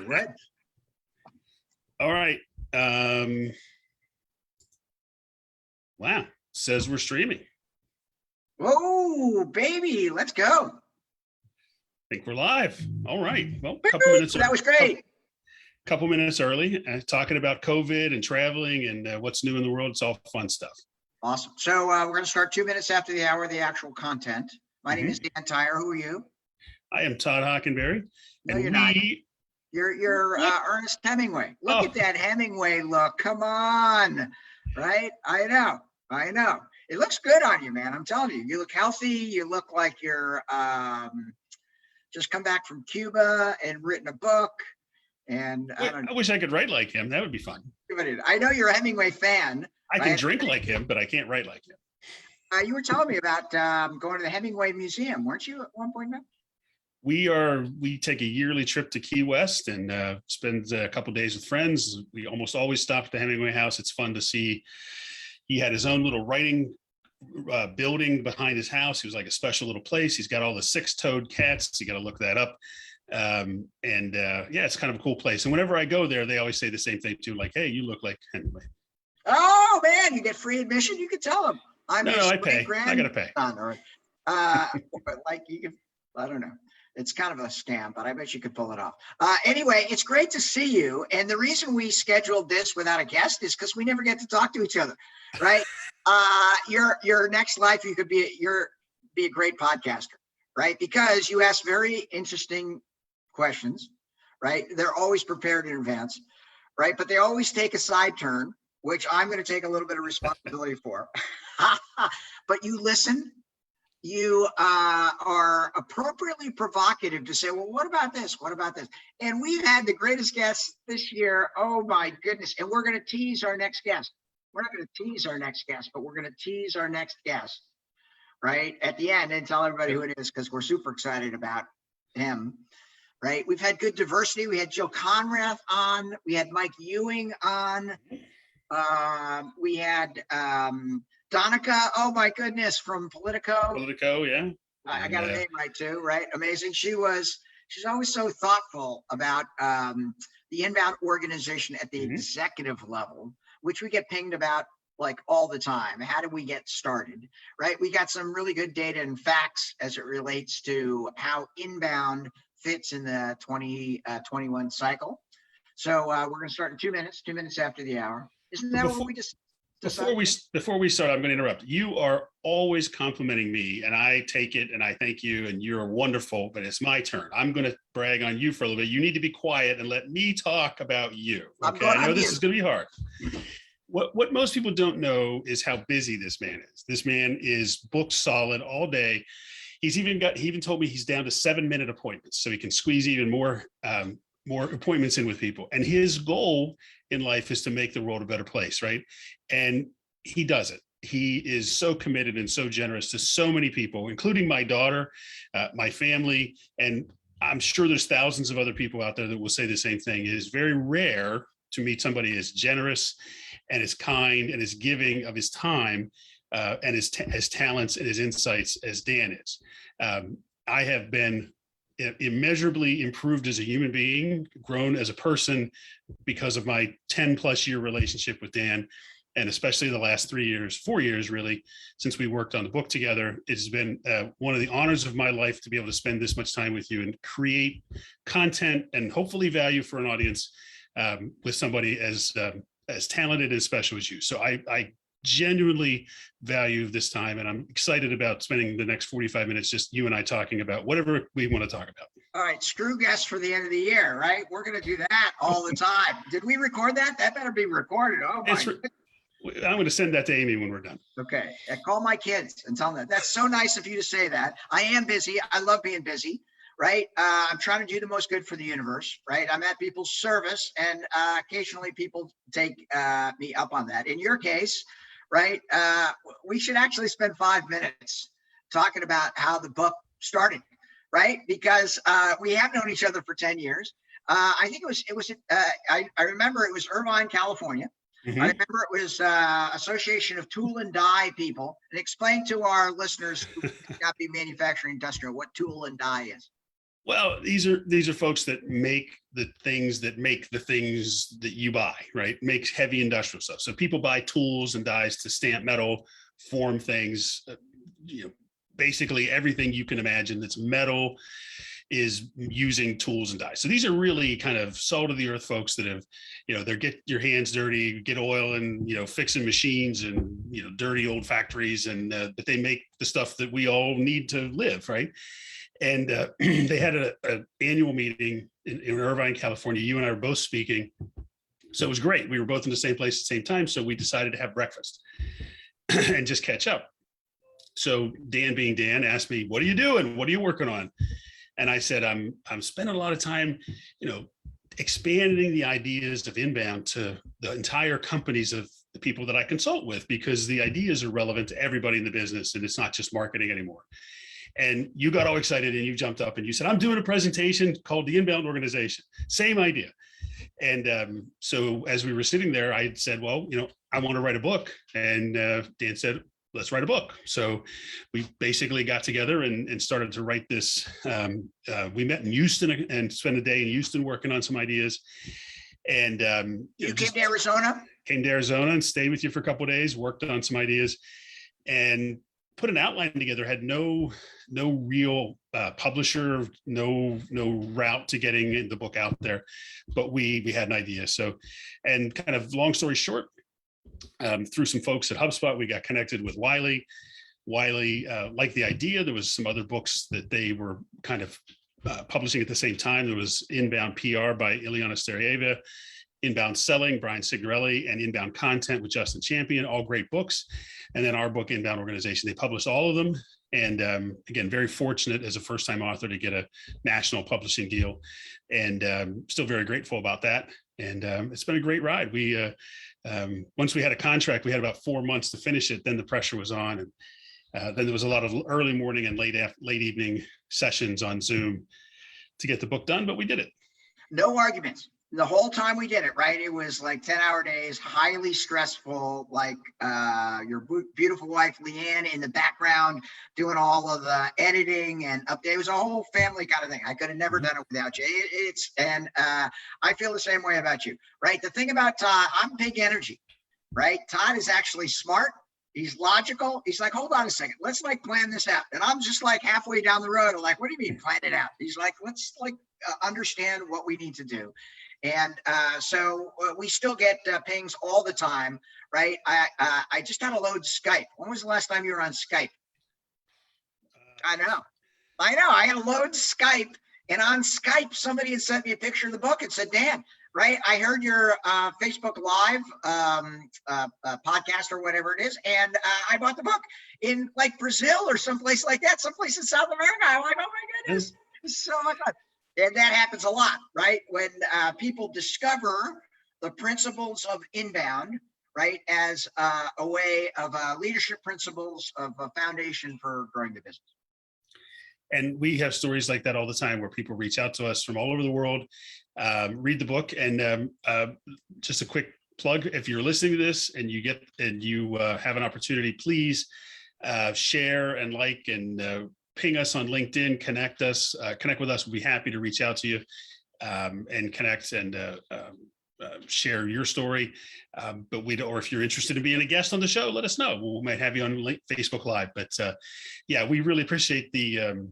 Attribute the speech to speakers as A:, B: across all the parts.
A: Right.
B: All right. Wow. Says we're streaming.
A: Oh, baby, let's go.
B: I think we're live. All right. Well, a couple minutes.
A: That was great.
B: Couple minutes early, talking about COVID and traveling and what's new in the world. It's all fun stuff.
A: Awesome. So we're going to start 2 minutes after the hour of the actual content. My name is Dan Tyre. Who are you?
B: I am Todd Hockenberry.
A: No, you're not. You're Ernest Hemingway. Look at that Hemingway look. Come on. Right? I know. It looks good on you, man. I'm telling you. You look healthy. You look like you're just come back from Cuba and written a book. And
B: I wish I could write like him. That would be fun.
A: I know you're a Hemingway fan.
B: I can drink like him, but I can't write like him.
A: You were telling me about going to the Hemingway Museum, weren't you, at one point?
B: We take a yearly trip to Key West and spend a couple days with friends. We almost always stop at the Hemingway house. It's fun to see. He had his own little writing building behind his house. He was like a special little place. He's got all the 6-toed cats. You got to look that up. It's kind of a cool place. And whenever I go there, they always say the same thing too, like, hey, you look like Hemingway.
A: Oh man, you get free admission. You can tell them.
B: I pay. I gotta pay.
A: Like you can, I don't know. It's kind of a scam, but I bet you could pull it off. Anyway, it's great to see you. And the reason we scheduled this without a guest is because we never get to talk to each other, right? Your next life, you could be a great podcaster, right? Because you ask very interesting questions, right? They're always prepared in advance, right? But they always take a side turn, which I'm going to take a little bit of responsibility for. But you listen. You are appropriately provocative to say, well, what about this? What about this? And we've had the greatest guests this year. Oh, my goodness. And we're going to tease our next guest. We're not going to tease our next guest, but we're going to tease our next guest, right, at the end and tell everybody who it is because we're super excited about him, right? We've had good diversity. We had Joe Conrath on. We had Mike Ewing on. We had Donica, oh my goodness, from Politico.
B: Politico, yeah.
A: I got her name right too, right? Amazing. She's always so thoughtful about the inbound organization at the executive level, which we get pinged about like all the time. How do we get started, right? We got some really good data and facts as it relates to how inbound fits in the 2021 cycle. So we're going to start in 2 minutes after the hour. Isn't that what we just
B: Before we start, I'm going to interrupt. You are always complimenting me, and I take it, and I thank you, and you're wonderful. But it's my turn. I'm going to brag on you for a little bit. You need to be quiet and let me talk about you. Okay, I know this is going to be hard. What most people don't know is how busy this man is. This man is booked solid all day. He even told me he's down to 7-minute appointments, so he can squeeze even more appointments in with people. And his goal in life is to make the world a better place, right? And he does it. He is so committed and so generous to so many people, including my daughter, my family, and I'm sure there's thousands of other people out there that will say the same thing. It is very rare to meet somebody as generous and as kind and as giving of his time and his talents and his insights as Dan is. I have been immeasurably improved as a human being, grown as a person because of my 10+ year relationship with Dan. And especially the last 4 years, really, since we worked on the book together, it's been one of the honors of my life to be able to spend this much time with you and create content and hopefully value for an audience with somebody as talented and special as you. So I genuinely value this time, and I'm excited about spending the next 45 minutes just you and I talking about whatever we want to talk about.
A: All right, screw guests for the end of the year, right? We're going to do that all the time. Did we record that? That better be recorded. Oh my!
B: I'm going to send that to Amy when we're done.
A: Okay, call my kids and tell them that. That's so nice of you to say that. I am busy. I love being busy, right? I'm trying to do the most good for the universe, right? I'm at people's service, and occasionally people take me up on that. In your case, right, we should actually spend 5 minutes talking about how the book started, right? Because we have known each other for 10 years. I think I remember it was Irvine, California. I remember it was Association of Tool and Die people. And explain to our listeners who may not be manufacturing industrial what tool and die is.
B: Well, these are folks that make the things that you buy, right? Makes heavy industrial stuff. So people buy tools and dies to stamp metal, form things, basically everything you can imagine that's metal is using tools and dies. So these are really kind of salt of the earth folks that have, they get your hands dirty, get oil and, fixing machines and, dirty old factories. And, but they make the stuff that we all need to live. Right. And they had an annual meeting in Irvine, California. You and I were both speaking. So it was great. We were both in the same place at the same time. So we decided to have breakfast and just catch up. So Dan, being Dan, asked me, "What are you doing? What are you working on?" And I said, I'm spending a lot of time, expanding the ideas of inbound to the entire companies of the people that I consult with, because the ideas are relevant to everybody in the business and it's not just marketing anymore. And you got all excited and you jumped up and you said, "I'm doing a presentation called the Inbound Organization." Same idea. And so as we were sitting there, I said, "Well, I want to write a book." And Dan said, "Let's write a book." So we basically got together and started to write this. We met in Houston and spent a day in Houston working on some ideas. And
A: you came to Arizona?
B: Came to Arizona and stayed with you for a couple of days, worked on some ideas and put an outline together. Had no real publisher, no route to getting the book out there, but we had an idea. So, and kind of long story short, through some folks at HubSpot, we got connected with Wiley. Wiley liked the idea. There was some other books that they were kind of publishing at the same time. There was Inbound PR by Ileana Sterieva, Inbound Selling, Brian Signorelli, and Inbound Content with Justin Champion, all great books. And then our book, Inbound Organization, they published all of them. And again, very fortunate as a first-time author to get a national publishing deal, and still very grateful about that. And it's been a great ride. We once we had a contract, we had about 4 months to finish it. Then the pressure was on, and then there was a lot of early morning and late evening sessions on Zoom to get the book done. But we did it.
A: No arguments. The whole time we did it, right? It was like 10-hour days, highly stressful, like your beautiful wife, Leanne, in the background, doing all of the editing and update. It was a whole family kind of thing. I could have never done it without you. I feel the same way about you, right? The thing about Todd, I'm big energy, right? Todd is actually smart. He's logical. He's like, "Hold on a second. Let's plan this out." And I'm just like halfway down the road. I'm like, "What do you mean plan it out?" He's like, "Let's understand what we need to do." And so we still get pings all the time, right? I just had to load Skype. When was the last time you were on Skype? I know. I had to load Skype, and on Skype, somebody had sent me a picture of the book and said, "Dan, right? I heard your Facebook Live podcast or whatever it is, and I bought the book in Brazil or someplace like that, someplace in South America." I'm like, "Oh my goodness, it's so much fun." And that happens a lot, right? When people discover the principles of inbound, right, as a way of leadership principles of a foundation for growing the business.
B: And we have stories like that all the time where people reach out to us from all over the world, read the book. And just a quick plug, if you're listening to this and you have an opportunity, please share and and ping us on LinkedIn, connect with us. We'll be happy to reach out to you and connect and share your story. Or if you're interested in being a guest on the show, let us know. We might have you on Facebook Live. But yeah, we really appreciate the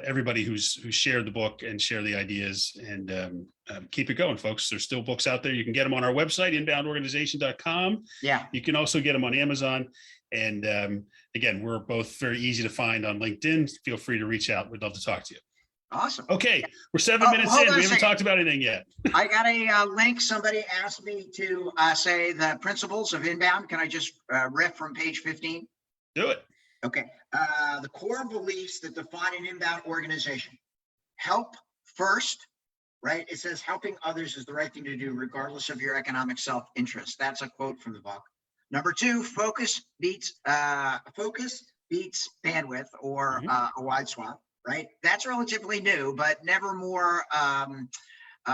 B: everybody who's shared the book and share the ideas, and keep it going, folks. There's still books out there. You can get them on our website, inboundorganization.com.
A: Yeah.
B: You can also get them on Amazon. And again, we're both very easy to find on LinkedIn. Feel free to reach out. We'd love to talk to you.
A: Awesome.
B: Okay, we're 7 minutes in. We haven't talked about anything yet.
A: I got a link. Somebody asked me to say the principles of inbound. Can I just riff from page 15?
B: Do it.
A: Okay. The core beliefs that define an inbound organization: help first, right? It says helping others is the right thing to do, regardless of your economic self-interest. That's a quote from the book. Number 2, focus beats bandwidth, or a wide swath, right? That's relatively new, but never more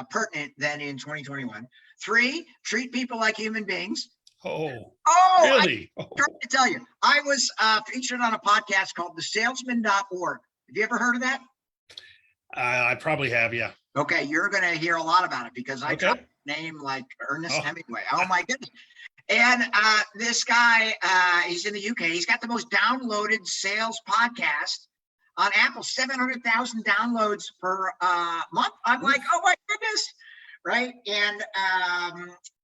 A: pertinent than in 2021. 3, treat people like human beings.
B: Oh,
A: really? I'm trying to tell you, I was featured on a podcast called thesalesman.org. Have you ever heard of that?
B: I probably have, yeah.
A: Okay, you're going to hear a lot about it because I
B: Okay.
A: tried to name like Ernest
B: Oh,
A: Hemingway. Oh my goodness. And this guy, he's in the UK. He's got the most downloaded sales podcast on Apple, 700,000 downloads per month. I'm like, oh my goodness. Right. And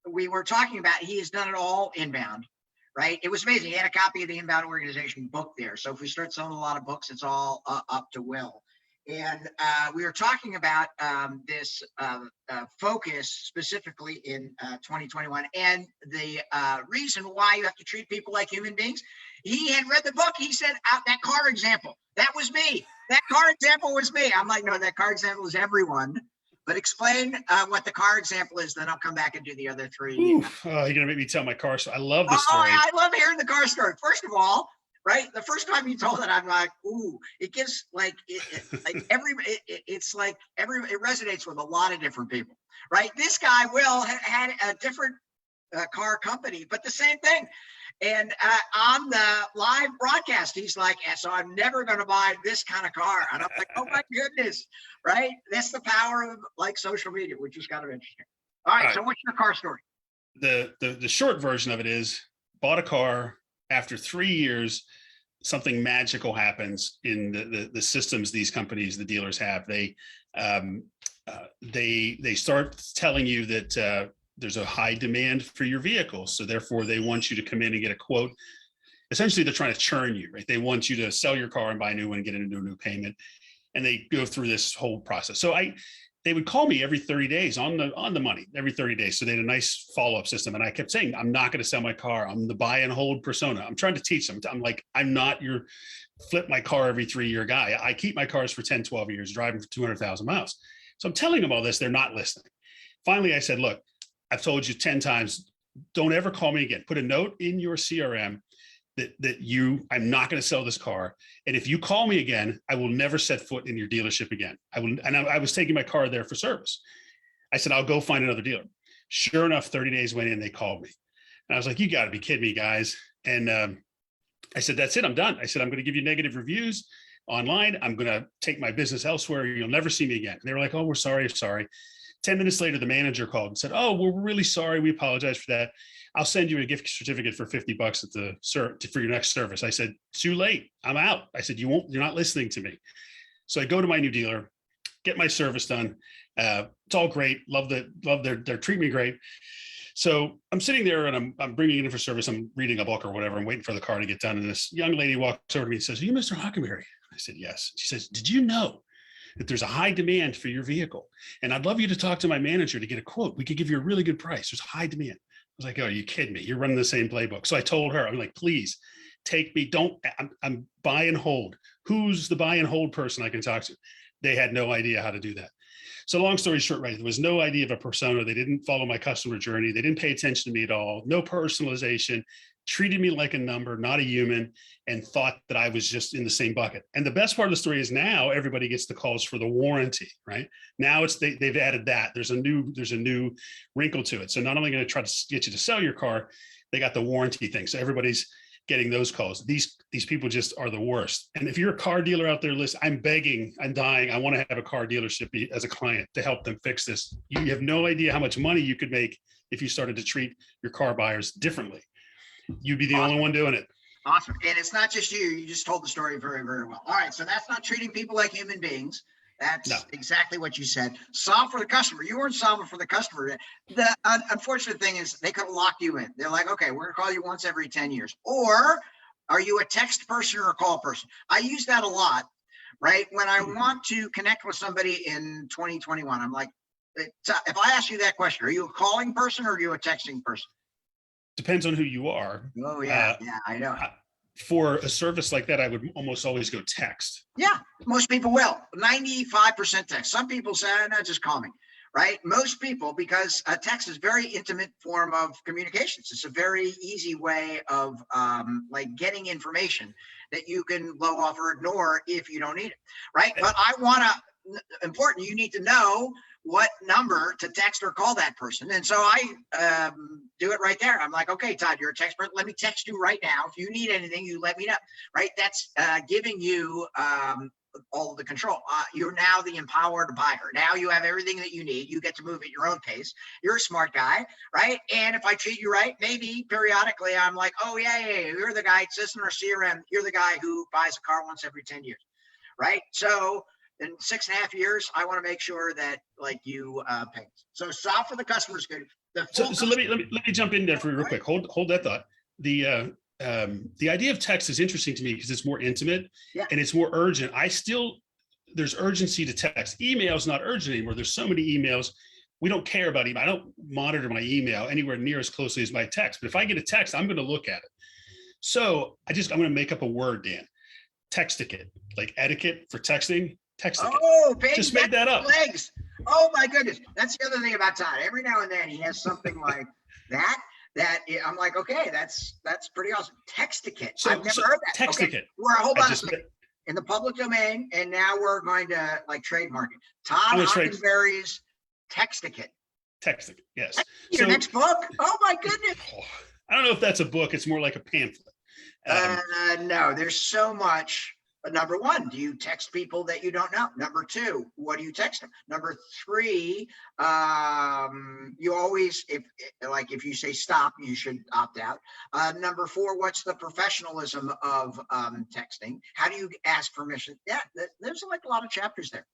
A: we were talking about, he has done it all inbound. Right. It was amazing. He had a copy of the Inbound Organization book there. So if we start selling a lot of books, it's all up to Will. And we were talking about this focus specifically in 2021 and the reason why you have to treat people like human beings. He had read the book. He said, that car example, that was me. That car example was me. I'm like, no, that car example is everyone. But explain what the car example is, then I'll come back and do the other three.
B: you're going to make me tell my car story. I love this story.
A: I love hearing the car story. First of all, right, the first time you told it, I'm like, ooh, it gives like, it resonates with a lot of different people, right? This guy, Will, had a different car company, but the same thing. And on the live broadcast, he's like, so I'm never going to buy this kind of car. And I'm like, oh my goodness, right? That's the power of like social media, which is kind of interesting. All right, so what's your car story?
B: The short version of it is, bought a car. After 3 years, something magical happens in the systems these companies, the dealers have. They start telling you that there's a high demand for your vehicle, so therefore they want you to come in and get a quote. Essentially, they're trying to churn you, right? They want you to sell your car and buy a new one and get into a new payment, and they go through this whole process. So they would call me every 30 days on the money, every 30 days. So they had a nice follow-up system. And I kept saying, I'm not going to sell my car. I'm the buy and hold persona. I'm trying to teach them. I'm like, I'm not your flip my car every 3-year guy. I keep my cars for 10, 12 years, driving for 200,000 miles. So I'm telling them all this. They're not listening. Finally, I said, look, I've told you 10 times, don't ever call me again. Put a note in your CRM that I'm not going to sell this car. And if you call me again, I will never set foot in your dealership again. I was taking my car there for service. I said, I'll go find another dealer. Sure enough, 30 days went in, they called me. And I was like, you got to be kidding me, guys. And I said, that's it. I'm done. I said, I'm going to give you negative reviews online. I'm going to take my business elsewhere. You'll never see me again. And they were like, oh, we're sorry. 10 minutes later, the manager called and said, oh, we're really sorry. We apologize for that. I'll send you a gift certificate for $50 for your next service. I said, too late. I'm out. I said, you're not listening to me. So I go to my new dealer, get my service done. It's all great. They're treating me great. So I'm sitting there and I'm bringing it in for service. I'm reading a book or whatever. I'm waiting for the car to get done. And this young lady walks over to me and says, are you Mr. Hockenberry? I said, yes. She says, did you know that there's a high demand for your vehicle? And I'd love you to talk to my manager to get a quote. We could give you a really good price. There's high demand. I was like, oh, are you kidding me? You're running the same playbook. So I told her, I'm like, please take me. I'm buy and hold. Who's the buy and hold person I can talk to? They had no idea how to do that. So long story short, right, there was no idea of a persona. They didn't follow my customer journey. They didn't pay attention to me at all. No personalization, treated me like a number, not a human, and thought that I was just in the same bucket. And the best part of the story is now everybody gets the calls for the warranty, right? Now they've added that. There's a new wrinkle to it. So not only going to try to get you to sell your car, they got the warranty thing. So everybody's getting those calls. These people just are the worst. And if you're a car dealer out there, listen, I'm begging, I'm dying. I want to have a car dealership as a client to help them fix this. You have no idea how much money you could make if you started to treat your car buyers differently. You'd be the only one doing it.
A: Awesome. And it's not just you. You just told the story very, very well. All right. So that's not treating people like human beings. That's exactly what you said. Solve for the customer. You weren't solving for the customer. The unfortunate thing is they could have locked you in. They're like, okay, we're going to call you once every 10 years. Or are you a text person or a call person? I use that a lot, right? When I want to connect with somebody in 2021, I'm like, if I ask you that question, are you a calling person or are you a texting person?
B: Depends on who you are.
A: Oh, yeah. I know.
B: For a service like that, I would almost always go text.
A: Yeah, most people will. 95% text. Some people say, no, just call me, right? Most people, because text is a very intimate form of communications. It's a very easy way of like getting information that you can blow off or ignore if you don't need it, right? But important, you need to know what number to text or call that person. And so I do it right there. I'm like, okay, Todd, you're a text person. Let me text you right now. If you need anything, you let me know, right? That's giving you all of the control. You're now the empowered buyer. Now you have everything that you need. You get to move at your own pace. You're a smart guy, right? And if I treat you right, maybe periodically I'm like, oh yeah, you're the guy. It's just in our CRM. You're the guy who buys a car once every 10 years, right? So in 6.5 years, I want to make sure that like you pay. So solve for the customer's good.
B: So let me jump in there for you real quick. Hold that thought. The idea of text is interesting to me because it's more intimate and it's more urgent. There's urgency to text. Email is not urgent anymore. There's so many emails. We don't care about email. I don't monitor my email anywhere near as closely as my text. But if I get a text, I'm going to look at it. So I'm going to make up a word, Dan. Textiquette, like etiquette for texting. Textiquette.
A: Oh, baby,
B: just made that up.
A: Legs. Oh my goodness. That's the other thing about Todd. Every now and then he has something like that I'm like, okay, that's pretty awesome. Textiquette.
B: So,
A: I've never heard that.
B: Textiquette.
A: Okay. Hold on a second. In the public domain, and now we're going to like trademark it. Todd Hockenberry's Textiquette.
B: Textiquette, yes.
A: Your next book? Oh my goodness.
B: I don't know if that's a book. It's more like a pamphlet.
A: No, there's so much. Number one, do you text people that you don't know? Number two, what do you text them? Number three, you always, if you say stop, you should opt out. Number four, what's the professionalism of texting? How do you ask permission? Yeah, there's like a lot of chapters there.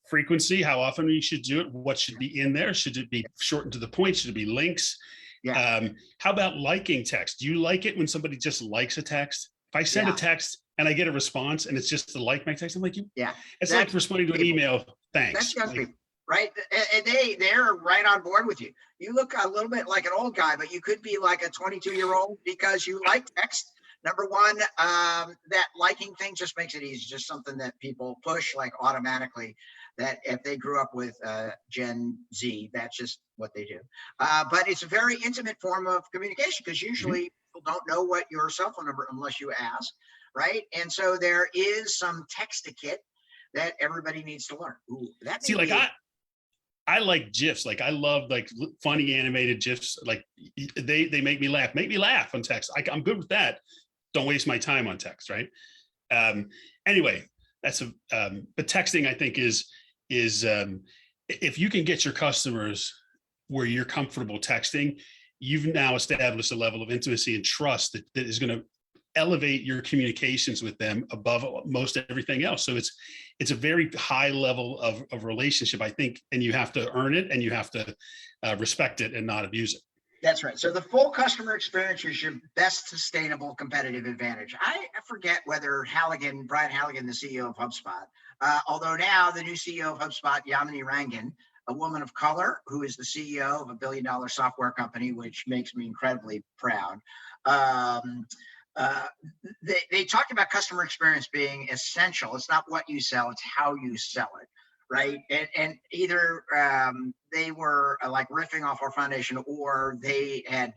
B: Frequency, how often you should do it, what should be in there? Should it be shortened to the point? Should it be links?
A: Yeah.
B: How about liking text? Do you like it when somebody just likes a text? If I send a text and I get a response and it's just to like my text, I'm like, it's like responding to an email. Thanks.
A: That's young people, right? And they're right on board with you. You look a little bit like an old guy, but you could be like a 22-year-old because you like text. Number one, that liking thing just makes it easy. Just something that people push like automatically, that if they grew up with Gen Z, that's just what they do. But it's a very intimate form of communication because usually people don't know what your cell phone number unless you ask, right? And so there is some textiquette that everybody needs to learn. Ooh, that
B: See, like I like GIFs. Like I love like funny animated GIFs. Like they make me laugh. Make me laugh on text. I'm good with that. Don't waste my time on text, right? Anyway, that's but texting I think is if you can get your customers where you're comfortable texting, you've now established a level of intimacy and trust that is going to elevate your communications with them above most everything else. So it's a very high level of relationship, I think, and you have to earn it and you have to respect it and not abuse it.
A: That's right. So the full customer experience is your best sustainable competitive advantage. I forget whether Brian Halligan, the CEO of HubSpot, although now the new CEO of HubSpot, Yamini Rangan, a woman of color who is the CEO of a $1 billion software company, which makes me incredibly proud. They talked about customer experience being essential. It's not what you sell, it's how you sell it, right? And either they were like riffing off our foundation, or they had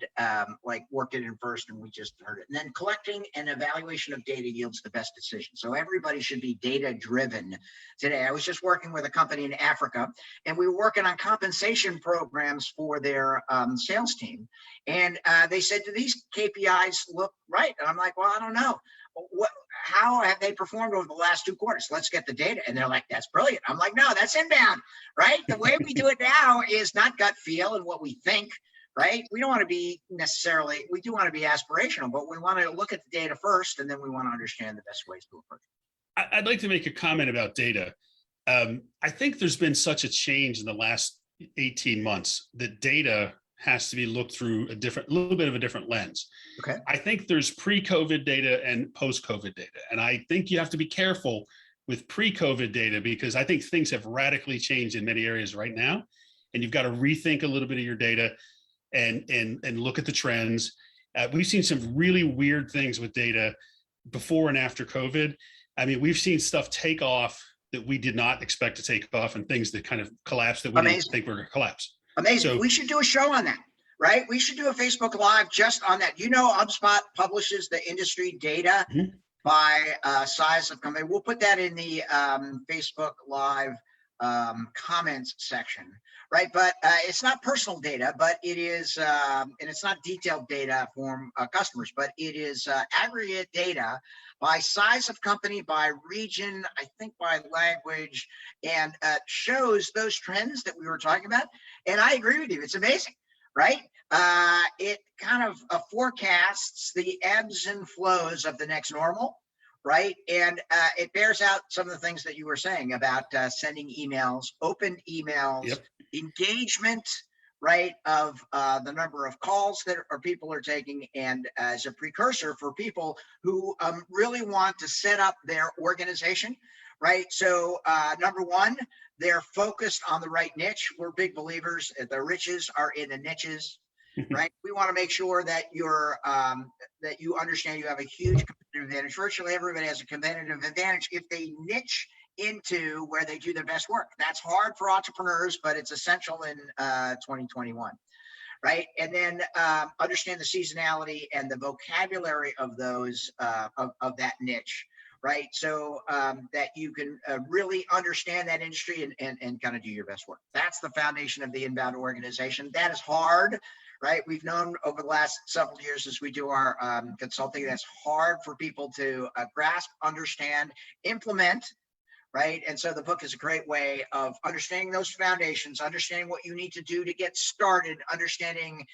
A: like worked it in first and we just heard it. And then collecting and evaluation of data yields the best decision. So everybody should be data driven today. I was just working with a company in Africa, and we were working on compensation programs for their sales team. And they said, do these KPIs look right? And I'm like, well, I don't know. How have they performed over the last 2 quarters? Let's get the data. And they're like, that's brilliant. I'm like, no, that's inbound, right? The way we do it now is not gut feel and what we think, right? We don't want to be we do want to be aspirational, but we want to look at the data first, and then we want to understand the best ways to approach it.
B: I'd like to make a comment about data. I think there's been such a change in the last 18 months that data has to be looked through a little bit of a different lens.
A: Okay.
B: I think there's pre-COVID data and post-COVID data. And I think you have to be careful with pre-COVID data because I think things have radically changed in many areas right now. And you've got to rethink a little bit of your data and look at the trends. We've seen some really weird things with data before and after COVID. I mean, we've seen stuff take off that we did not expect to take off, and things that kind of collapsed that we didn't think were going to collapse.
A: Amazing. So, we should do a show on that, right? We should do a Facebook Live just on that. You know, HubSpot publishes the industry data by size of company. We'll put that in the Facebook Live comments section, right? But it's not personal data, but it is, and it's not detailed data from customers, but it is aggregate data by size of company, by region, I think by language, and shows those trends that we were talking about. And I agree with you, it's amazing, right? It kind of forecasts the ebbs and flows of the next normal, right? And it bears out some of the things that you were saying about sending emails, opened emails,
B: Yep.
A: engagement, right, of the number of calls that people are taking, and as a precursor for people who really want to set up their organization, right? So number one, they're focused on the right niche. We're big believers. The riches are in the niches, right? We want to make sure that you're that you understand you have a huge competitive advantage. Virtually everybody has a competitive advantage if they niche into where they do their best work. That's hard for entrepreneurs, but it's essential in 2021, right? And then understand the seasonality and the vocabulary of those of that niche, right? So that you can really understand that industry and kind of do your best work. That's the foundation of the inbound organization. That is hard, right? We've known over the last several years as we do our consulting, that's hard for people to grasp, understand, implement, right? And so the book is a great way of understanding those foundations, understanding what you need to do to get started, understanding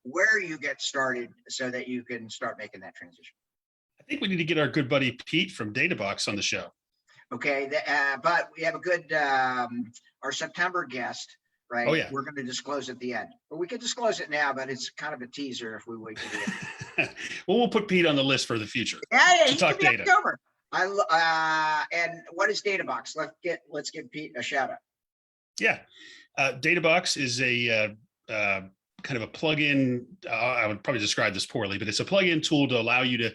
A: where you get started so that you can start making that transition.
B: I think we need to get our good buddy Pete from DataBox on the show.
A: Okay, but we have a good, our September guest, right?
B: Oh, yeah.
A: We're going to disclose at the end. But we could disclose it now, but it's kind of a teaser if we wait to the end.
B: Well, we'll put Pete on the list for the future.
A: Yeah,
B: to
A: he
B: talk
A: can be
B: data.
A: October. And what is DataBox? Let's give Pete a shout out.
B: Yeah, DataBox is a kind of a plug-in. I would probably describe this poorly, but it's a plug-in tool to allow you to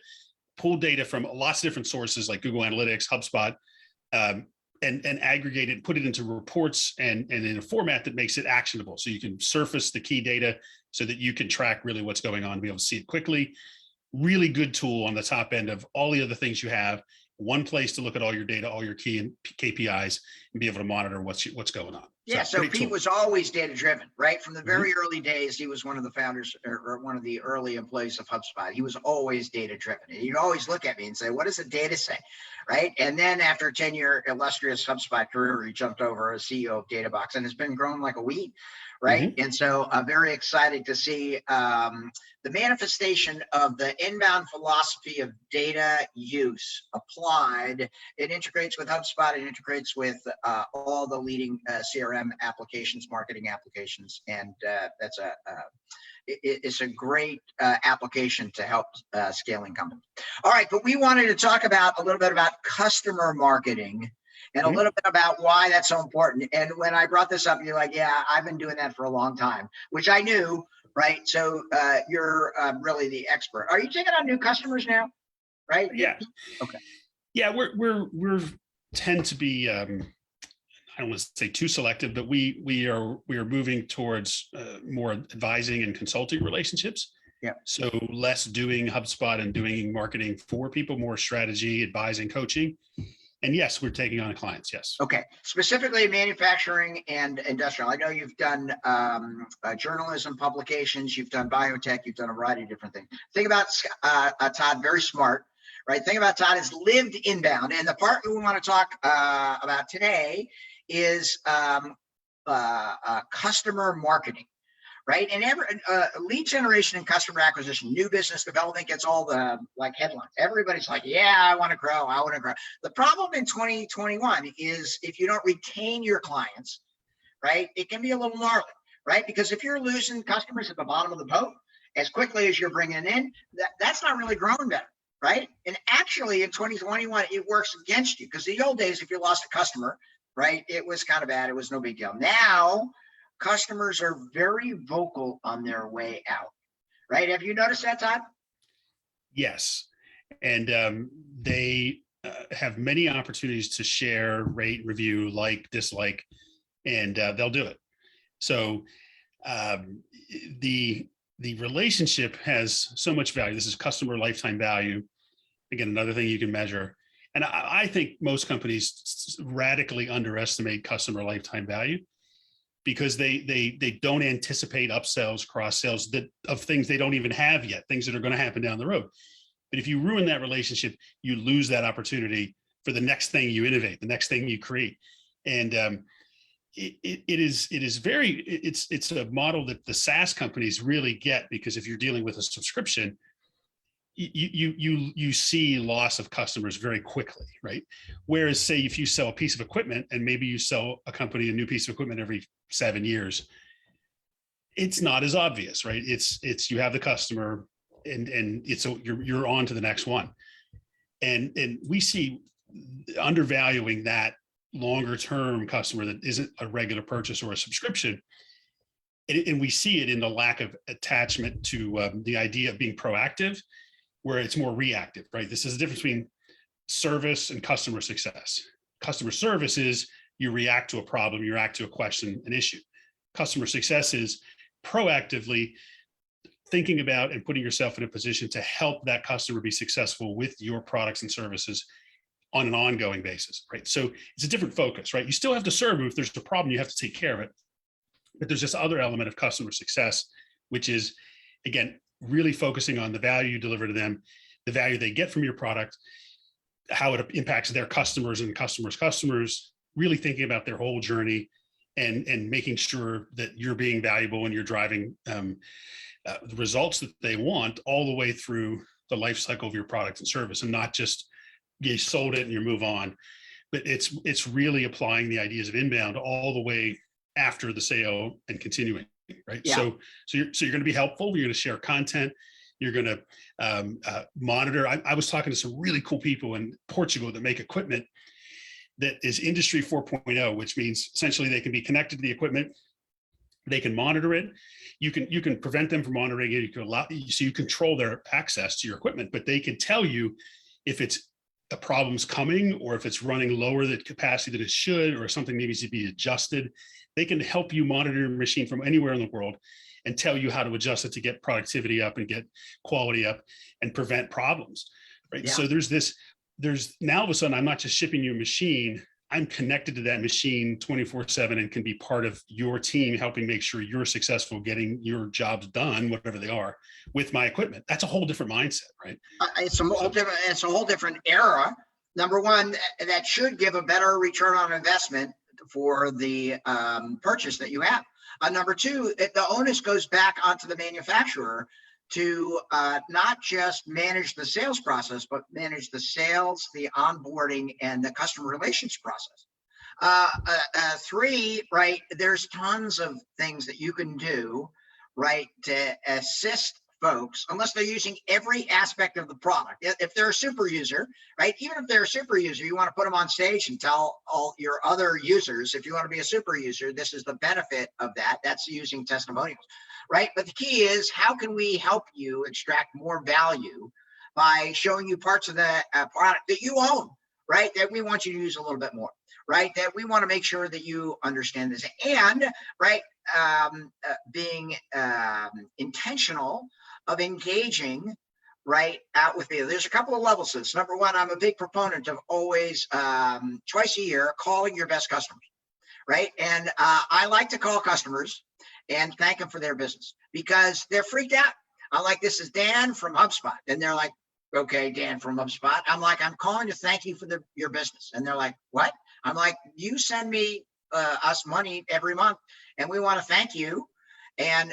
B: pull data from lots of different sources like Google Analytics, HubSpot, and aggregate it, put it into reports and in a format that makes it actionable. So you can surface the key data so that you can track really what's going on and be able to see it quickly. Really good tool on the top end of all the other things you have. One place to look at all your data, all your key KPIs, and be able to monitor what's going on.
A: Yeah, so Pete
B: tool.
A: was always data driven, right? From the very early days, he was one of the founders or one of the early employees of HubSpot. He was always data driven. And he'd always look at me and say, what does the data say, right? And then after a 10-year illustrious HubSpot career, he jumped over as CEO of DataBox and has been growing like a weed, right? And so I'm very excited to see the manifestation of the inbound philosophy of data use applied. It integrates with HubSpot, it integrates with all the leading CRM applications, marketing applications, and that's it's a great application to help scaling companies. All right, but we wanted to talk about a little bit about customer marketing and a little bit about why that's so important. And when I brought this up, you're like, yeah, I've been doing that for a long time, which I knew, right? So you're really the expert. Are you taking on new customers now? Right?
B: Yeah.
A: Okay.
B: Yeah, we're tend to be I don't want to say too selective, but we are moving towards more advising and consulting relationships.
A: Yeah.
B: So less doing HubSpot and doing marketing for people, more strategy, advising, coaching. And yes, we're taking on clients. Yes.
A: Okay. Specifically manufacturing and industrial. I know you've done journalism publications, you've done biotech, you've done a variety of different things. Think about Todd, very smart, right? Think about Todd has lived inbound. And the part we want to talk about today is customer marketing. Right. And lead generation and customer acquisition, new business development gets all the headlines. Everybody's like, yeah, I want to grow. I want to grow. The problem in 2021 is if you don't retain your clients, right, it can be a little gnarly, right? Because if you're losing customers at the bottom of the boat as quickly as you're bringing in, that's not really growing better, right? And actually in 2021, it works against you because the old days, if you lost a customer, right, it was kind of bad. It was no big deal. Now, customers are very vocal on their way out, right? Have you noticed that, Todd?
B: Yes. And they have many opportunities to share, rate, review, like, dislike, and they'll do it. So the relationship has so much value. This is customer lifetime value. Again, another thing you can measure. And I think most companies radically underestimate customer lifetime value because they don't anticipate upsells, cross sales of things they don't even have yet, things that are going to happen down the road. But if you ruin that relationship, you lose that opportunity for the next thing you innovate, the next thing you create. And it's a model that the SaaS companies really get, because if you're dealing with a subscription, you see loss of customers very quickly, right? Whereas, say, if you sell a piece of equipment and maybe you sell a company a new piece of equipment every 7 years, it's not as obvious, right? It's you have the customer and you're on to the next one, and we see undervaluing that longer term customer that isn't a regular purchase or a subscription. And we see it in the lack of attachment to the idea of being proactive, where it's more reactive, right? This is the difference between service and customer success. Customer service is you react to a problem, you react to a question, an issue. Customer success is proactively thinking about and putting yourself in a position to help that customer be successful with your products and services on an ongoing basis, right? So it's a different focus, right? You still have to serve them. If there's a problem, you have to take care of it. But there's this other element of customer success, which is, again, really focusing on the value you deliver to them, the value they get from your product, how it impacts their customers and customers, really thinking about their whole journey and making sure that you're being valuable and you're driving the results that they want all the way through the life cycle of your product and service, and not just you sold it and you move on. But it's really applying the ideas of inbound all the way after the sale and continuing, right? Yeah. So you're going to be helpful. You're going to share content. You're going to monitor. I was talking to some really cool people in Portugal that make equipment that is industry 4.0, which means essentially they can be connected to the equipment. They can monitor it. You can prevent them from monitoring it. So you control their access to your equipment, but they can tell you if it's a problem's coming or if it's running lower the capacity that it should, or something needs to be adjusted. They can help you monitor your machine from anywhere in the world and tell you how to adjust it to get productivity up and get quality up and prevent problems, right? Yeah. So there's now all of a sudden, I'm not just shipping you a machine, I'm connected to that machine 24/7 and can be part of your team, helping make sure you're successful, getting your jobs done, whatever they are, with my equipment. That's a whole different mindset, right?
A: It's a whole different era. Number one, that should give a better return on investment for the purchase that you have. Number two, the onus goes back onto the manufacturer to not just manage the sales process, but manage the sales, the onboarding, and the customer relations process. Three, right, there's tons of things that you can do, right, to assist folks, unless they're using every aspect of the product. If they're a super user, right, even if they're a super user, you want to put them on stage and tell all your other users, if you want to be a super user, this is the benefit of that. That's using testimonials, right? But the key is, how can we help you extract more value by showing you parts of the product that you own, right, that we want you to use a little bit more, right, that we want to make sure that you understand this, and right, being intentional of engaging right out with me. There's a couple of levels to this. Number one, I'm a big proponent of always twice a year calling your best customers, right? And I like to call customers and thank them for their business, because they're freaked out. I'm like, this is Dan from HubSpot. And they're like, okay, Dan from HubSpot. I'm like, I'm calling to thank you for your business. And they're like, what? I'm like, you send me us money every month, and we want to thank you and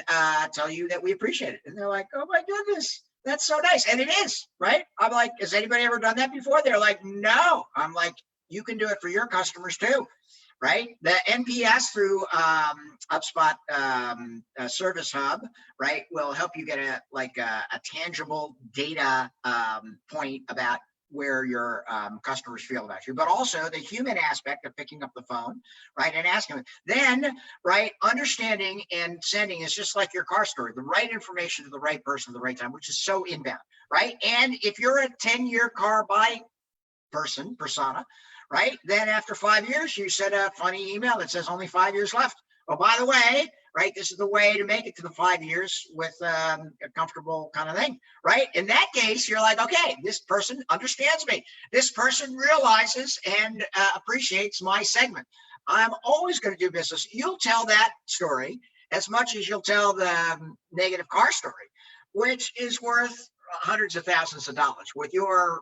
A: tell you that we appreciate it. And they're like, oh my goodness, that's so nice. And it is, right? I'm like, has anybody ever done that before? They're like, no. I'm like, you can do it for your customers too, right? The NPS through HubSpot Service Hub, right, will help you get a tangible data point about where your customers feel about you, but also the human aspect of picking up the phone, right, and asking them. Then, right, understanding and sending is just like your car story, the right information to the right person at the right time, which is so inbound, right? And if you're a 10-year car buy persona, right, then after 5 years, you send a funny email that says only 5 years left. Oh, by the way, right? This is the way to make it to the 5 years with a comfortable kind of thing, right? In that case, you're like, okay, this person understands me. This person realizes and appreciates my segment. I'm always going to do business. You'll tell that story as much as you'll tell the negative car story, which is worth hundreds of thousands of dollars with your,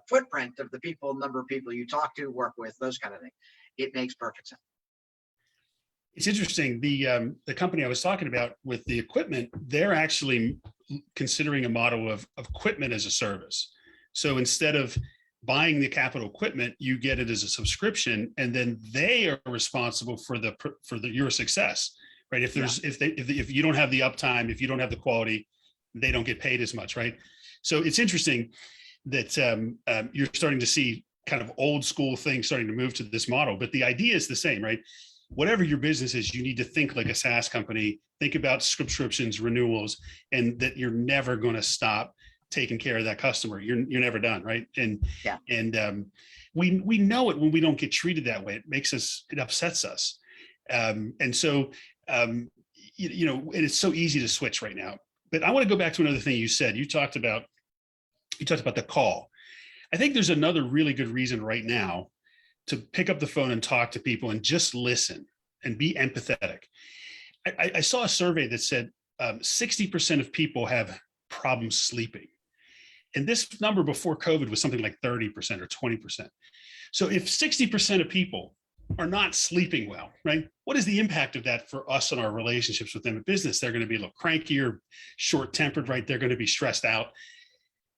A: footprint of the people, number of people you talk to, work with, those kind of things. It makes perfect sense.
B: It's interesting. The company I was talking about with the equipment, they're actually considering a model of equipment as a service. So instead of buying the capital equipment, you get it as a subscription, and then they are responsible for your success, right? If you don't have the uptime, if you don't have the quality, they don't get paid as much, right? So it's interesting that you're starting to see kind of old school things starting to move to this model, but the idea is the same, right? Whatever your business is, you need to think like a SaaS company, think about subscriptions, renewals, and that you're never going to stop taking care of that customer. You're never done, right? And we know it when we don't get treated that way. It upsets us. And so and it's so easy to switch right now. But I want to go back to another thing you said. You talked about the call. I think there's another really good reason right now to pick up the phone and talk to people and just listen and be empathetic. I saw a survey that said 60% of people have problems sleeping. And this number before COVID was something like 30% or 20%. So if 60% of people are not sleeping well, right? What is the impact of that for us and our relationships with them in business? They're going to be a little crankier, short-tempered, right? They're going to be stressed out.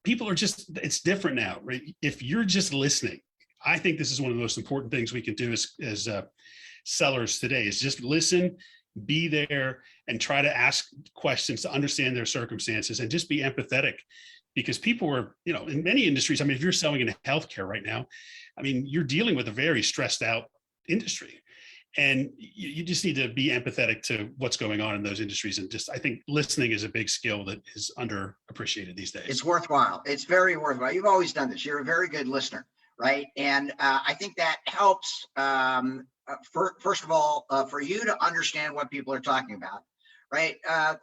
B: People are it's different now, right? If you're just listening, I think this is one of the most important things we can do as sellers today is just listen, be there, and try to ask questions to understand their circumstances and just be empathetic. Because people are, in many industries, I mean, if you're selling in healthcare right now, I mean, you're dealing with a very stressed out industry. And you just need to be empathetic to what's going on in those industries. And I think listening is a big skill that is underappreciated these days.
A: It's worthwhile. It's very worthwhile. You've always done this. You're a very good listener, right? And I think that helps, first of all, for you to understand what people are talking about, right?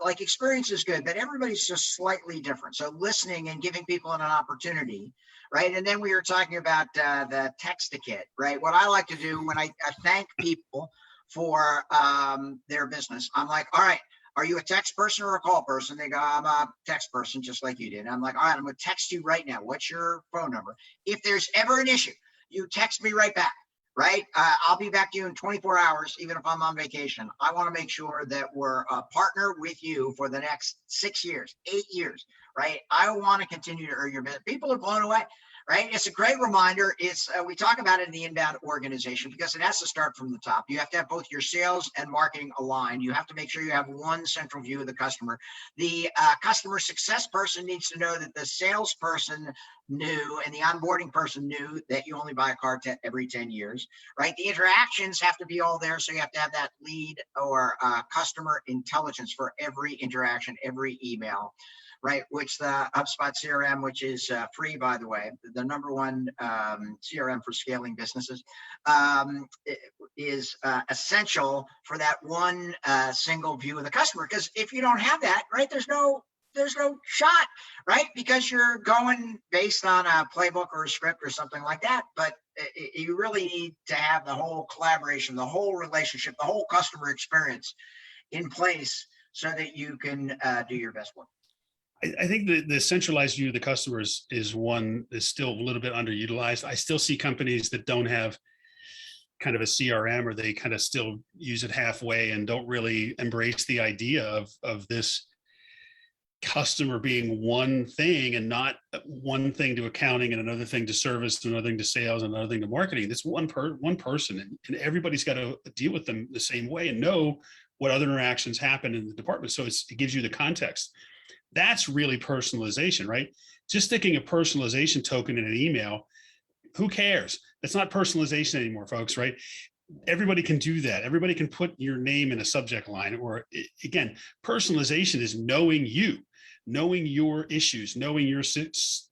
A: Like experience is good, but everybody's just slightly different. So listening and giving people an opportunity, right? And then we were talking about the text-to-kit, right? What I like to do when I thank people for their business, I'm like, all right, are you a text person or a call person? They go, I'm a text person, just like you did. I'm like, all right, I'm going to text you right now. What's your phone number? If there's ever an issue, you text me right back. Right? I'll be back to you in 24 hours, even if I'm on vacation. I want to make sure that we're a partner with you for the next 6 years, 8 years, right? I want to continue to earn your business. People are blown away, right? It's a great reminder. It's we talk about it in the inbound organization because it has to start from the top. You have to have both your sales and marketing aligned. You have to make sure you have one central view of the customer. The customer success person needs to know that the salesperson knew and the onboarding person knew that you only buy a car every 10 years, right? The interactions have to be all there. So you have to have that lead or customer intelligence for every interaction, every email, right? Which the HubSpot CRM, which is free, by the way, the number one CRM for scaling businesses, is essential for that one single view of the customer. Because if you don't have that, right, there's no shot, right? Because you're going based on a playbook or a script or something like that. But you really need to have the whole collaboration, the whole relationship, the whole customer experience in place so that you can do your best work.
B: I think the centralized view of the customers is still a little bit underutilized. I still see companies that don't have kind of a CRM, or they kind of still use it halfway and don't really embrace the idea of this customer being one thing and not one thing to accounting and another thing to service and another thing to sales and another thing to marketing. That's one person, and everybody's got to deal with them the same way and know what other interactions happen in the department. So it gives you the context. That's really personalization, right? Just sticking a personalization token in an email, who cares? That's not personalization anymore, folks, right? Everybody can do that. Everybody can put your name in a subject line. Or again, personalization is knowing you, knowing your issues, knowing your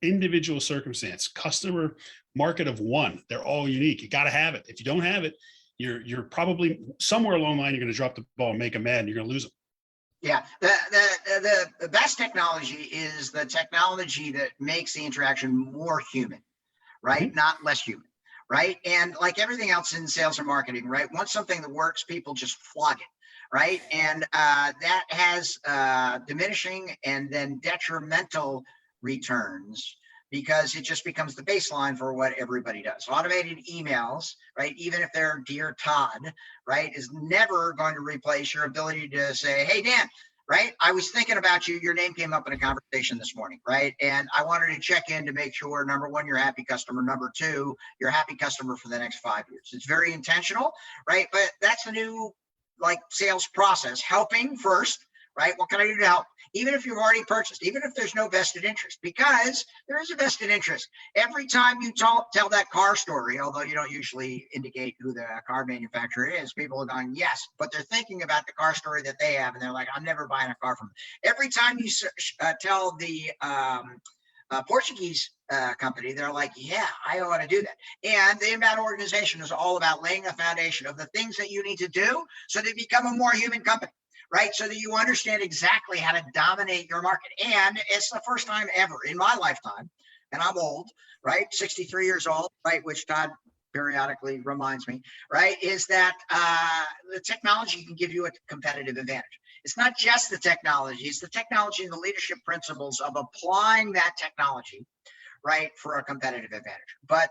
B: individual circumstance. Customer market of one, they're all unique. You got to have it. If you don't have it, you're probably somewhere along the line, you're going to drop the ball and make them mad and you're going to lose them.
A: Yeah, the best technology is the technology that makes the interaction more human, right?
B: Mhm.
A: Not less human, right? And like everything else in sales or marketing, right? Once something that works, people just flog it, right? And that has diminishing and then detrimental returns because it just becomes the baseline for what everybody does. Automated emails, right? Even if they're Dear Todd, right, is never going to replace your ability to say, hey, Dan, right? I was thinking about you. Your name came up in a conversation this morning, right? And I wanted to check in to make sure, number one, you're a happy customer. Number two, you're a happy customer for the next 5 years. It's very intentional, right? But that's the new like sales process, helping first, right? What can I do to help? Even if you've already purchased, even if there's no vested interest, because there is a vested interest. Every time you tell that car story, although you don't usually indicate who the car manufacturer is, people are going, yes, but they're thinking about the car story that they have. And they're like, I'm never buying a car from them. Every time you tell the Portuguese company, they're like, yeah, I ought to do that. And the inbound organization is all about laying a foundation of the things that you need to do so they become a more human company, right? So that you understand exactly how to dominate your market. And it's the first time ever in my lifetime, and I'm old, right? 63 years old, right? Which Todd periodically reminds me, right? Is that the technology can give you a competitive advantage. It's not just the technology, it's the technology and the leadership principles of applying that technology, right, for a competitive advantage. But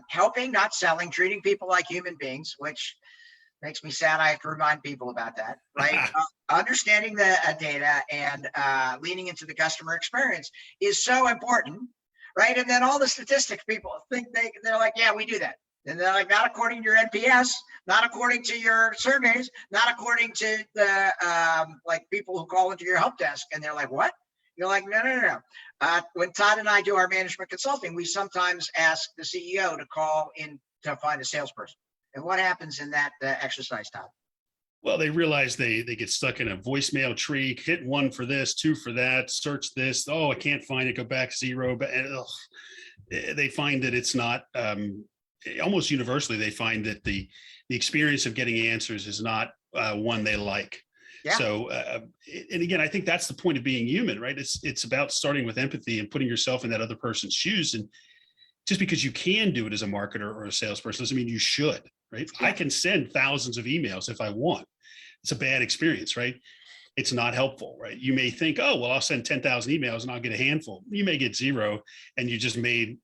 A: helping, not selling, treating people like human beings, which makes me sad. I have to remind people about that, right? Understanding the data and leaning into the customer experience is so important, right? And then all the statistics, people think they're like, yeah, we do that. And they're like, not according to your NPS, not according to your surveys, not according to the like people who call into your help desk. And they're like, what? You're like, no. When Todd and I do our management consulting, we sometimes ask the CEO to call in to find a salesperson. And what happens in that exercise, Todd?
B: Well, they realize they get stuck in a voicemail tree, hit 1 for this, 2 for that, search this. Oh, I can't find it, go back 0. But they find that it's not almost universally, they find that the experience of getting answers is not one they like. Yeah. So, and again, I think that's the point of being human, right? It's about starting with empathy and putting yourself in that other person's shoes. And just because you can do it as a marketer or a salesperson doesn't mean you should, right? Yeah. I can send thousands of emails if I want. It's a bad experience, right? It's not helpful, right? You may think, oh, well, I'll send 10,000 emails and I'll get a handful. You may get 0, and you just made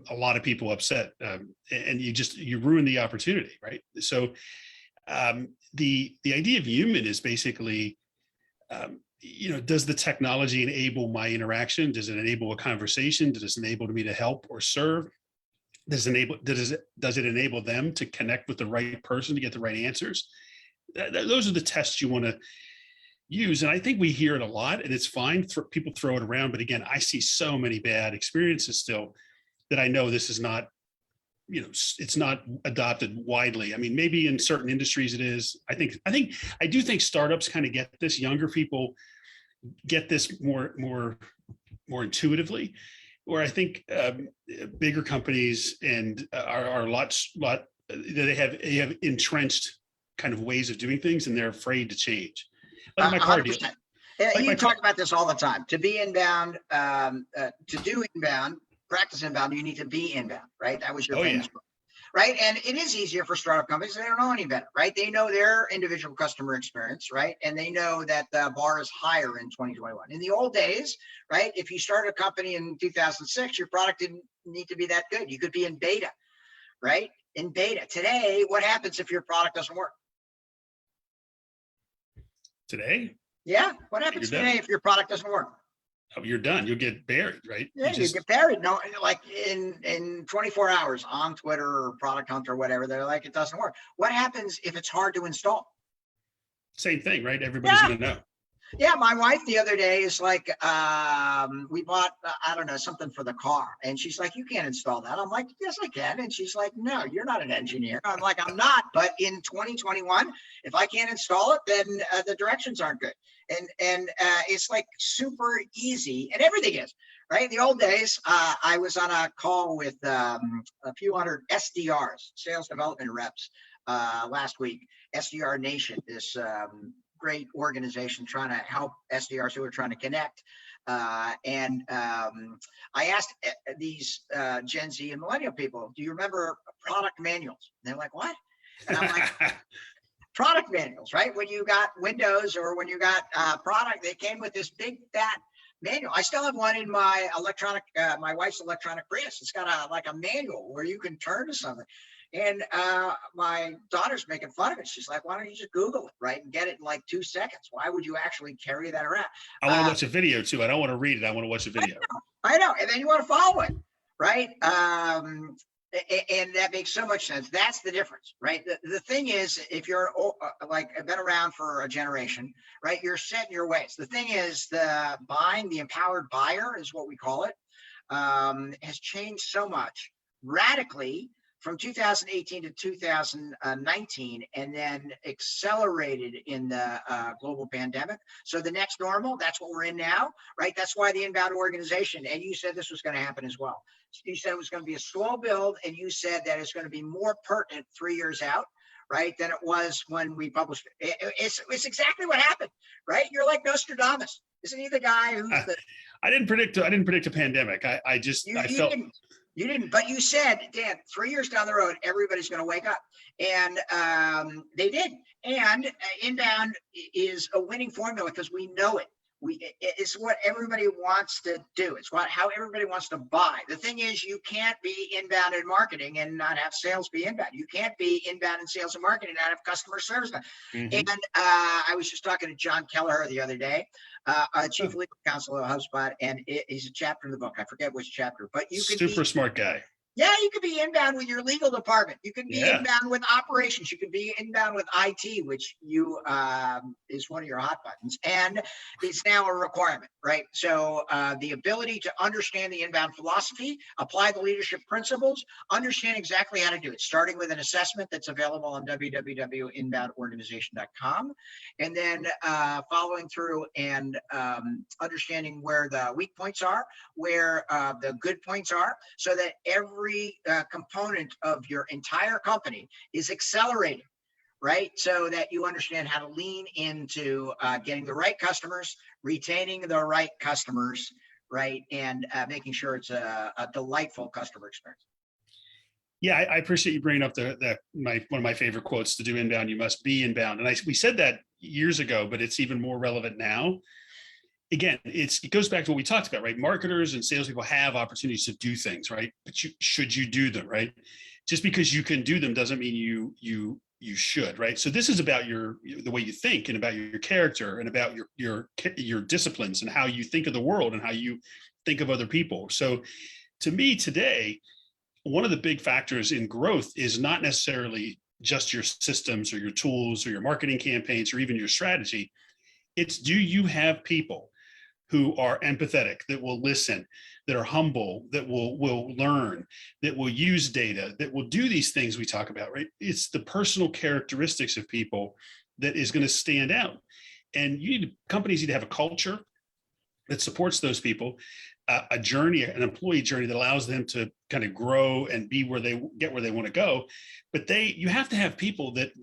B: a lot of people upset, and you ruin the opportunity, right? So the idea of human is basically, does the technology enable my interaction? Does it enable a conversation? Does it enable me to help or serve? Does it enable them to connect with the right person to get the right answers? Those are the tests you want to use. And I think we hear it a lot, and it's fine. People throw it around. But again, I see so many bad experiences still that I know this is not, it's not adopted widely. I mean, maybe in certain industries it is. I do think startups kind of get this. Younger people get this more intuitively, where I think bigger companies and are a lot they have entrenched kind of ways of doing things, and they're afraid to change. Like my car deal.
A: You talk about this all the time. To be inbound, to do inbound, practice inbound, you need to be inbound, right? That was your famous book, right? And it is easier for startup companies. They don't know any better, right? They know their individual customer experience, right? And they know that the bar is higher in 2021. In the old days, right? If you started a company in 2006, your product didn't need to be that good. You could be in beta, right? In beta. Today, what happens if your product doesn't work?
B: Today?
A: Yeah. What happens today if your product doesn't work?
B: Oh, you're done. You'll get buried, right?
A: Yeah, you get buried. No, like in 24 hours on Twitter or Product Hunt or whatever, they're like, it doesn't work. What happens if it's hard to install?
B: Same thing, right? Everybody's going to know.
A: Yeah, my wife the other day is like, we bought, I don't know, something for the car. And she's like, you can't install that. I'm like, yes, I can. And she's like, no, you're not an engineer. I'm like, I'm not. But in 2021, if I can't install it, then the directions aren't good. And it's like super easy, and everything is, right? In the old days, I was on a call with a few hundred SDRs, sales development reps, last week, SDR Nation, this great organization trying to help SDRs who are trying to connect. I asked these Gen Z and millennial people, do you remember product manuals? And they're like, what? And I'm like, product manuals, right? When you got Windows or when you got product, they came with this big fat manual. I still have one in my my wife's electronic Prius. It's got a manual where you can turn to something. And my daughter's making fun of it. She's like, why don't you just Google it, right? And get it in like 2 seconds. Why would you actually carry that around?
B: I want to watch a video too. I don't want to read it. I want to watch a video.
A: I know. And then you want to follow it, right? And that makes so much sense. That's the difference, right? The thing is, if you're like been around for a generation, right, you're set in your ways. The thing is, the empowered buyer is what we call it, has changed so much radically from 2018 to 2019, and then accelerated in the global pandemic. So the next normal, that's what we're in now, right? That's why the inbound organization, and you said this was going to happen as well. You said it was going to be a slow build, and you said that it's going to be more pertinent 3 years out, right, than it was when we published it. It's exactly what happened, right? You're like Nostradamus. Isn't he the guy who's
B: I didn't predict a pandemic. I felt.
A: You didn't, but you said, Dan, 3 years down the road, everybody's going to wake up. And they did. And inbound is a winning formula because we know it. It's what everybody wants to do. It's how everybody wants to buy. The thing is, you can't be inbound in marketing and not have sales be inbound. You can't be inbound in sales and marketing and not have customer service. Mm-hmm. And I was just talking to John Kelleher the other day, chief legal counsel of HubSpot, and he's a chapter in the book. I forget which chapter, but you could
B: super smart guy.
A: Yeah, you could be inbound with your legal department. You could be inbound with operations. You could be inbound with IT, which is one of your hot buttons. And it's now a requirement, right? So the ability to understand the inbound philosophy, apply the leadership principles, understand exactly how to do it, starting with an assessment that's available on www.inboundorganization.com, and then following through and understanding where the weak points are, where the good points are, so that every component of your entire company is accelerating, right? So that you understand how to lean into getting the right customers, retaining the right customers, right? And making sure it's a delightful customer experience.
B: Yeah, I appreciate you bringing up one of my favorite quotes: to do inbound, you must be inbound. And we said that years ago, but it's even more relevant now. Again, it goes back to what we talked about, right? Marketers and salespeople have opportunities to do things, right? But should you do them, right? Just because you can do them doesn't mean you should, right? So this is about the way you think, and about your character, and about your disciplines, and how you think of the world, and how you think of other people. So to me today, one of the big factors in growth is not necessarily just your systems or your tools or your marketing campaigns or even your strategy. It's, do you have people who are empathetic, that will listen, that are humble, that will learn, that will use data, that will do these things we talk about, right? It's the personal characteristics of people that is going to stand out. And companies need to have a culture that supports those people, a journey, an employee journey that allows them to kind of grow and be where they want to go. But you have to have people that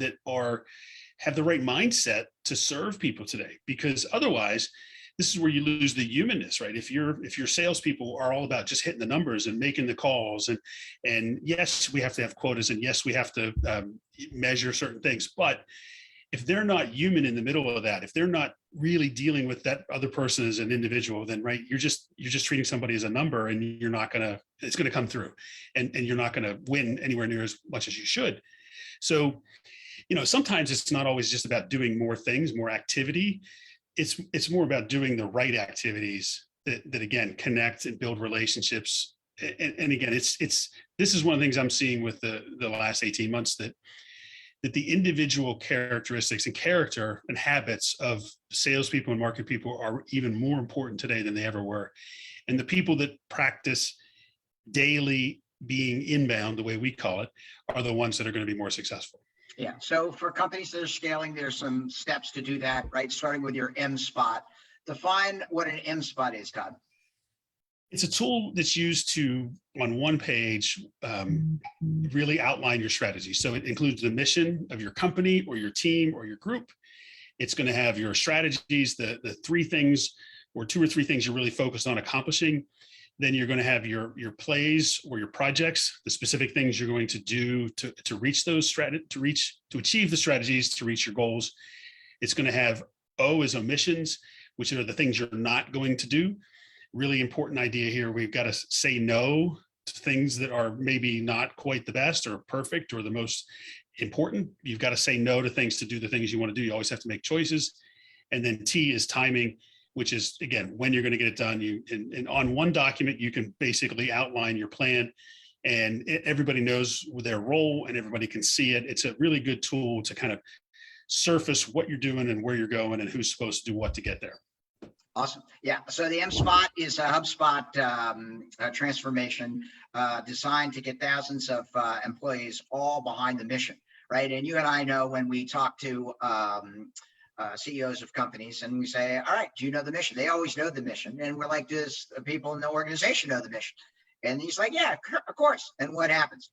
B: have the right mindset to serve people today, because otherwise, this is where you lose the humanness, right? If your salespeople are all about just hitting the numbers and making the calls, and yes, we have to have quotas, and yes, we have to measure certain things, but if they're not human in the middle of that, if they're not really dealing with that other person as an individual, then right, you're just treating somebody as a number, and it's gonna come through, and you're not gonna win anywhere near as much as you should. So, sometimes it's not always just about doing more things, more activity. It's more about doing the right activities that again connect and build relationships. And again, this is one of the things I'm seeing with the last 18 months, that the individual characteristics and character and habits of salespeople and market people are even more important today than they ever were. And the people that practice daily being inbound, the way we call it, are the ones that are going to be more successful.
A: Yeah. So for companies that are scaling, there's some steps to do that, right? Starting with your M spot. Define what an M spot is, Todd.
B: It's a tool that's used to, on one page, really outline your strategy. So it includes the mission of your company or your team or your group. It's going to have your strategies, the three things or two or three things you're really focused on accomplishing. Then you're going to have your plays or your projects, the specific things you're going to do to reach those to achieve the strategies, to reach your goals. It's going to have O as omissions, which are the things you're not going to do. Really important idea here. We've got to say no to things that are maybe not quite the best or perfect or the most important. You've got to say no to things to do the things you want to do. You always have to make choices. And then T is timing, which is, again, when you're going to get it done. And on one document, you can basically outline your plan, and everybody knows their role and everybody can see it. It's a really good tool to kind of surface what you're doing and where you're going and who's supposed to do what to get there.
A: Awesome. Yeah. So the MSpot is a HubSpot transformation designed to get thousands of employees all behind the mission, right? And you and I know when we talk to CEOs of companies and we say, all right, do you know the mission? They always know the mission. And we're like, does the people in the organization know the mission? And he's like, yeah, of course. And what happens?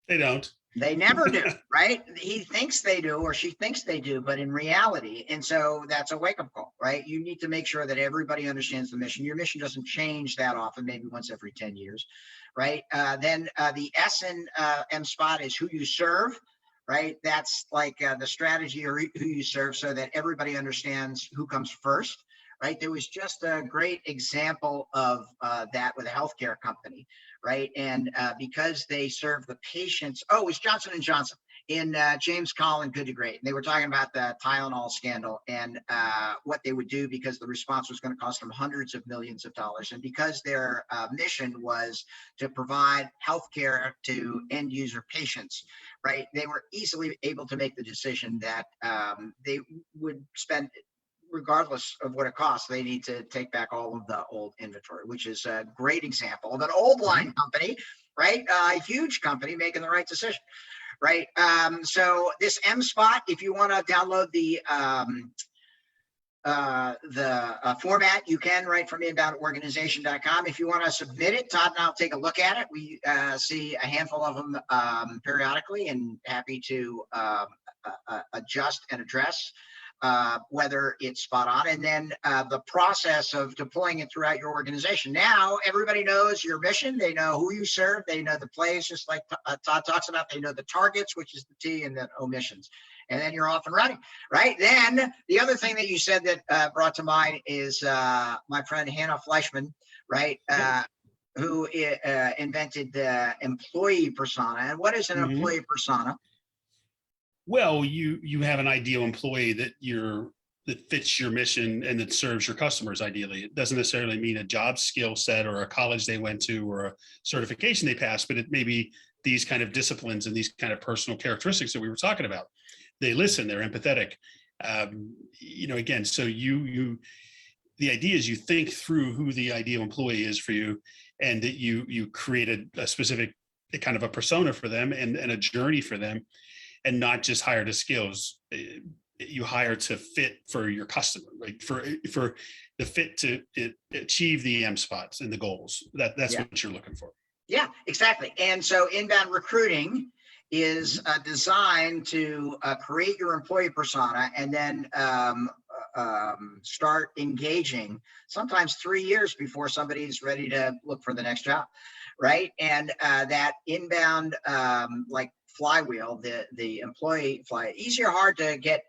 B: They don't.
A: They never do, right? He thinks they do, or she thinks they do, but in reality, and so that's a wake-up call, right? You need to make sure that everybody understands the mission. Your mission doesn't change that often, maybe once every 10 years, right? Then the S in MSpot is who you serve, right? That's like the strategy or who you serve so that everybody understands who comes first, right? There was just a great example of that with a healthcare company, right? And because they serve the patients, it was Johnson & Johnson in James Collin, Good to Great. And they were talking about the Tylenol scandal and what they would do because the response was going to cost them hundreds of millions of dollars. And because their mission was to provide healthcare to end user patients, right? They were easily able to make the decision that they would spend, regardless of what it costs, they need to take back all of the old inventory, which is a great example of an old line company, right? A huge company making the right decision, right? So this MSpot, if you want to download the format, you can right from inboundorganization.com. If you want to submit it, Todd and I'll take a look at it. We see a handful of them periodically and happy to adjust and address whether it's spot on, and then the process of deploying it throughout your organization. Now, everybody knows your mission. They know who you serve. They know the plays, just like Todd talks about. They know the targets, which is the T, and the omissions. And then you're off and running, right? Then the other thing that you said that brought to mind is my friend Hannah Fleischman, right? Who invented the employee persona. And what is an employee persona?
B: Well, you have an ideal employee that fits your mission and that serves your customers ideally. It doesn't necessarily mean a job skill set or a college they went to or a certification they passed, but it may be these kind of disciplines and these kind of personal characteristics that we were talking about. They listen, they're empathetic. Again, so the idea is you think through who the ideal employee is for you, and that you create a specific kind of a persona for them and a journey for them. And not just hire to skills. You hire to fit for your customer, right? For the fit to achieve the MSpots and the goals. That's what you're looking for.
A: Yeah, exactly. And so inbound recruiting is designed to create your employee persona and then start engaging sometimes 3 years before somebody's ready to look for the next job, right? And that inbound flywheel, the employee fly, easy or hard to get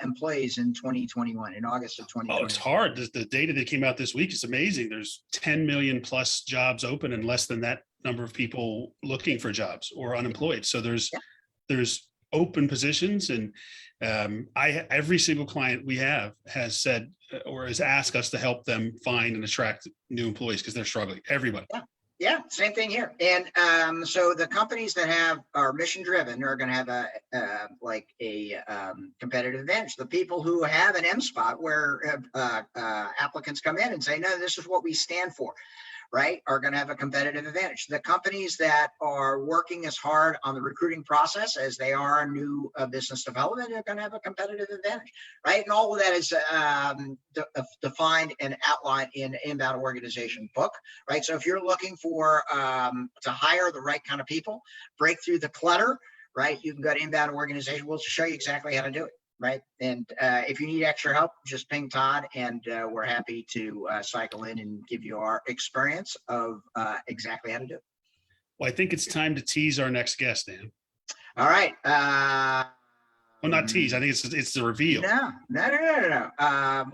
A: employees in 2021, in August of 2020?
B: Oh, it's hard. The data that came out this week is amazing. There's 10 million plus jobs open and less than that number of people looking for jobs or unemployed. So there's open positions, and every single client we have has said or has asked us to help them find and attract new employees because they're struggling. Everybody.
A: Yeah, same thing here. And so the companies that are mission driven are going to have a competitive advantage. The people who have an MSpot where applicants come in and say, no, this is what we stand for, right, are going to have a competitive advantage. The companies that are working as hard on the recruiting process as they are on new business development are going to have a competitive advantage, right? And all of that is defined and outlined in Inbound Organization book, right? So if you're looking for to hire the right kind of people, break through the clutter, right, you can go to Inbound Organization. We'll show you exactly how to do it. Right. And if you need extra help, just ping Todd, and we're happy to cycle in and give you our experience of exactly how to do it.
B: Well, I think it's time to tease our next guest, Dan.
A: All right.
B: Well, not tease. I think it's the reveal.
A: No.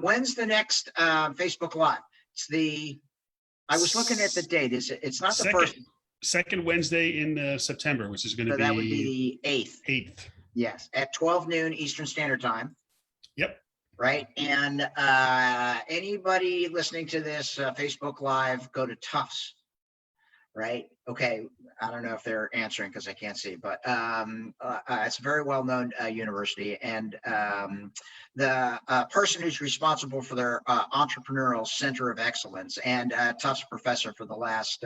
A: When's the next Facebook Live? I was looking at the date. It's not the first.
B: Second Wednesday in September, which is going to be.
A: That would be the 8th.
B: 8th.
A: Yes, at 12 noon Eastern Standard Time.
B: Yep.
A: Right. And anybody listening to this Facebook Live, go to Tufts. Right. Okay. I don't know if they're answering because I can't see, but it's a very well-known university. And the person who's responsible for their entrepreneurial center of excellence and Tufts professor for the last,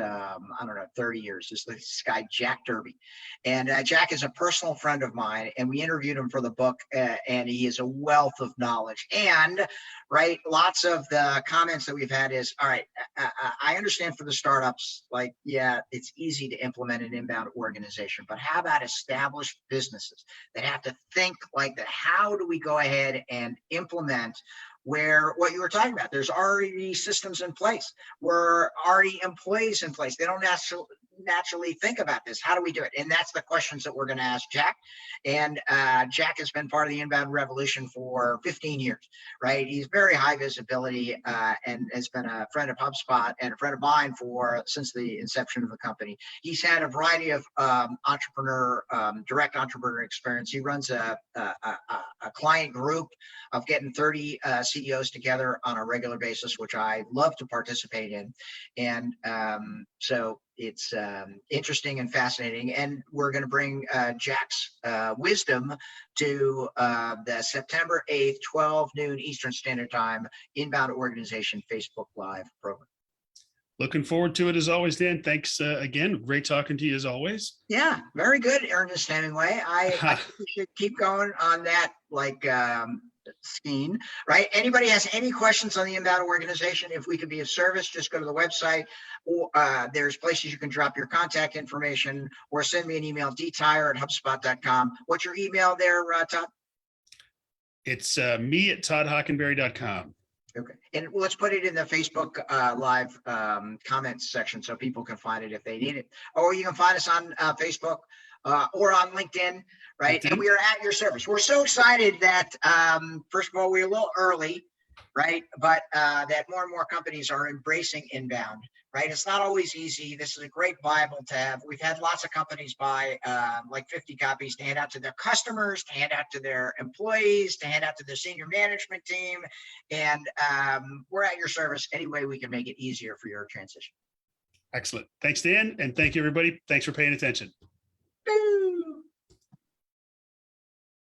A: 30 years is this guy, Jack Derby. And Jack is a personal friend of mine, and we interviewed him for the book, and he is a wealth of knowledge. And right, lots of the comments that we've had is, all right, I understand for the startups, like, yeah, it's easy to implement an inbound organization, but how about established businesses that have to think like that? How do we go ahead and implement where what you were talking about? There's already systems in place. We're already employees in place. They don't naturally think about this. How do we do it? And that's the questions that we're going to ask Jack. And Jack has been part of the inbound revolution for 15 years, right? He's very high visibility and has been a friend of HubSpot and a friend of mine since the inception of the company. He's had a variety of direct entrepreneur experience. He runs a client group of getting 30 CEOs together on a regular basis, which I love to participate in. And so it's interesting and fascinating. And we're going to bring Jack's wisdom to the September 8th, 12 noon Eastern Standard Time, Inbound Organization Facebook Live program.
B: Looking forward to it as always, Dan. Thanks again. Great talking to you as always.
A: Yeah, very good, Ernest Hemingway. I think we should keep going on that, scheme, right? Anybody has any questions on the inbound organization? If we could be of service, just go to the website, or there's places you can drop your contact information or send me an email, dtire@hubspot.com. What's your email there, Todd?
B: It's me at toddhockenberry.com.
A: Okay. And let's put it in the Facebook Live comments section so people can find it if they need it. Or you can find us on Facebook or on LinkedIn, right? And we are at your service. We're so excited that, first of all, we're a little early, right? But that more and more companies are embracing inbound, right? It's not always easy. This is a great Bible to have. We've had lots of companies buy 50 copies to hand out to their customers, to hand out to their employees, to hand out to their senior management team. And we're at your service any way we can make it easier for your transition.
B: Excellent. Thanks, Dan. And thank you, everybody. Thanks for paying attention.
A: Boo.